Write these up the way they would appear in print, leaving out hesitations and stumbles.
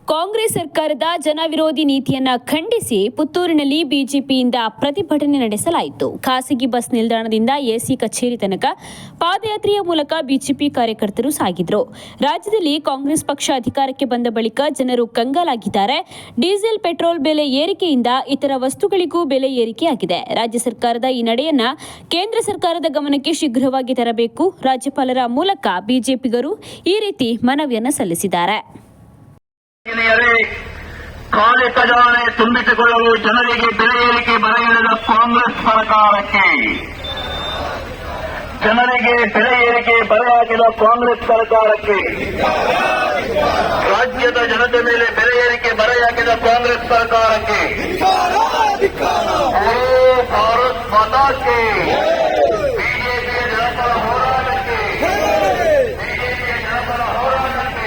ಕಾಂಗ್ರೆಸ್ ಸರ್ಕಾರದ ಜನವಿರೋಧಿ ನೀತಿಯನ್ನ ಖಂಡಿಸಿ ಪುತ್ತೂರಿನಲ್ಲಿ ಬಿಜೆಪಿಯಿಂದ ಪ್ರತಿಭಟನೆ ನಡೆಸಲಾಯಿತು. ಖಾಸಗಿ ಬಸ್ ನಿಲ್ದಾಣದಿಂದ ಎಸಿ ಕಚೇರಿ ತನಕ ಪಾದಯಾತ್ರೆಯ ಮೂಲಕ ಬಿಜೆಪಿ ಕಾರ್ಯಕರ್ತರು ಸಾಗಿದ್ರು. ರಾಜ್ಯದಲ್ಲಿ ಕಾಂಗ್ರೆಸ್ ಪಕ್ಷ ಅಧಿಕಾರಕ್ಕೆ ಬಂದ ಬಳಿಕ ಜನರು ಕಂಗಾಲಾಗಿದ್ದಾರೆ. ಡೀಸೆಲ್, ಪೆಟ್ರೋಲ್ ಬೆಲೆ ಏರಿಕೆಯಿಂದ ಇತರ ವಸ್ತುಗಳಿಗೂ ಬೆಲೆ ಏರಿಕೆಯಾಗಿದೆ. ರಾಜ್ಯ ಸರ್ಕಾರದ ಈ ನಡೆಯನ್ನ ಕೇಂದ್ರ ಸರ್ಕಾರದ ಗಮನಕ್ಕೆ ಶೀಘ್ರವಾಗಿ ತರಬೇಕು. ರಾಜ್ಯಪಾಲರ ಮೂಲಕ ಬಿಜೆಪಿಗರು ಈ ರೀತಿ ಮನವಿಯನ್ನು ಸಲ್ಲಿಸಿದ್ದಾರೆ. ಖಾಲಿ ಖಜಾನೆ ತುಂಬಿಸಿಕೊಳ್ಳಲು ಜನರಿಗೆ ಬೆಲೆ ಏರಿಕೆ ಬರೆಯಿಳಿದ ಕಾಂಗ್ರೆಸ್ ಸರ್ಕಾರಕ್ಕೆ, ಜನರಿಗೆ ಬೆಲೆ ಏರಿಕೆ ಬರೆಯಾಗಿದ ಕಾಂಗ್ರೆಸ್ ಸರ್ಕಾರಕ್ಕೆ, ರಾಜ್ಯದ ಜನತೆ ಮೇಲೆ ಬೆಲೆ ಏರಿಕೆ ಬರೆಯಾಗಿದ ಕಾಂಗ್ರೆಸ್ ಸರ್ಕಾರಕ್ಕೆ, ಭಾರತ್ ಮಾತಾಕ್ಕೆ, ಬಿಜೆಪಿಯ ಜನಪರ ಹೋರಾಟಕ್ಕೆ, ಬಿಜೆಪಿಯ ಜನಪರ ಹೋರಾಟಕ್ಕೆ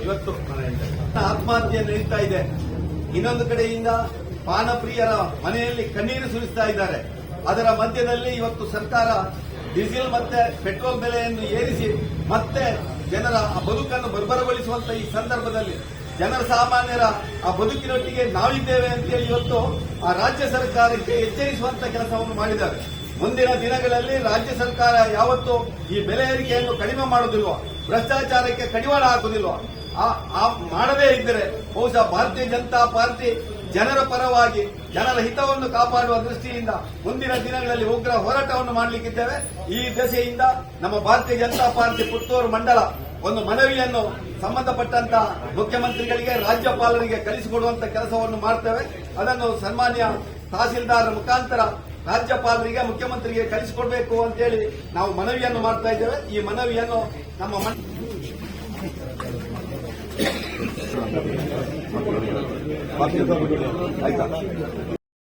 ಇವತ್ತು ಆತ್ಮಹತ್ಯೆ ನಡೀತಾ ಇದೆ. ಇನ್ನೊಂದು ಕಡೆಯಿಂದ ಪಾನಪ್ರಿಯರ ಮನೆಯಲ್ಲಿ ಕಣ್ಣೀರು ಸುರಿಸ್ತಾ ಇದ್ದಾರೆ. ಅದರ ಮಧ್ಯದಲ್ಲಿ ಇವತ್ತು ಸರ್ಕಾರ ಡೀಸೆಲ್ ಮತ್ತೆ ಪೆಟ್ರೋಲ್ ಬೆಲೆಯನ್ನು ಏರಿಸಿ ಮತ್ತೆ ಜನರ ಬದುಕನ್ನು ಬರ್ಬರಗೊಳಿಸುವಂತ ಈ ಸಂದರ್ಭದಲ್ಲಿ ಜನರ ಸಾಮಾನ್ಯರ ಆ ಬದುಕಿನೊಟ್ಟಿಗೆ ನಾವಿದ್ದೇವೆ ಅಂತೇಳಿ ಇವತ್ತು ಆ ರಾಜ್ಯ ಸರ್ಕಾರಕ್ಕೆ ಎಚ್ಚರಿಸುವಂತ ಕೆಲಸವನ್ನು ಮಾಡಿದ್ದಾರೆ. ಮುಂದಿನ ದಿನಗಳಲ್ಲಿ ರಾಜ್ಯ ಸರ್ಕಾರ ಯಾವತ್ತು ಈ ಬೆಲೆ ಏರಿಕೆಯನ್ನು ಕಡಿಮೆ ಮಾಡುವುದಿಲ್ವೋ, ಭ್ರಷ್ಟಾಚಾರಕ್ಕೆ ಕಡಿವಾಣ ಹಾಕುವುದಿಲ್ವೋ, ಮಾಡದೇ ಇದ್ದರೆ ಬಹುಶಃ ಭಾರತೀಯ ಜನತಾ ಪಾರ್ಟಿ ಜನರ ಪರವಾಗಿ ಜನರ ಹಿತವನ್ನು ಕಾಪಾಡುವ ದೃಷ್ಟಿಯಿಂದ ಮುಂದಿನ ದಿನಗಳಲ್ಲಿ ಉಗ್ರ ಹೋರಾಟವನ್ನು ಮಾಡಲಿಕ್ಕಿದ್ದೇವೆ. ಈ ದೆಸೆಯಿಂದ ನಮ್ಮ ಭಾರತೀಯ ಜನತಾ ಪಾರ್ಟಿ ಪುತ್ತೂರು ಮಂಡಲ ಒಂದು ಮನವಿಯನ್ನು ಸಂಬಂಧಪಟ್ಟಂತ ಮುಖ್ಯಮಂತ್ರಿಗಳಿಗೆ, ರಾಜ್ಯಪಾಲರಿಗೆ ಕಳಿಸಿಕೊಡುವಂತ ಕೆಲಸವನ್ನು ಮಾಡ್ತೇವೆ. ಅದನ್ನು ಸನ್ಮಾನ್ಯ ತಹಸೀಲ್ದಾರ್ ಮುಖಾಂತರ ರಾಜ್ಯಪಾಲರಿಗೆ, ಮುಖ್ಯಮಂತ್ರಿಗೆ ಕಳಿಸಿಕೊಡಬೇಕು ಅಂತೇಳಿ ನಾವು ಮನವಿಯನ್ನು ಮಾಡ್ತಾ ಇದ್ದೇವೆ. ಈ ಮನವಿಯನ್ನು ನಮ್ಮ ಆಯ್ತಾ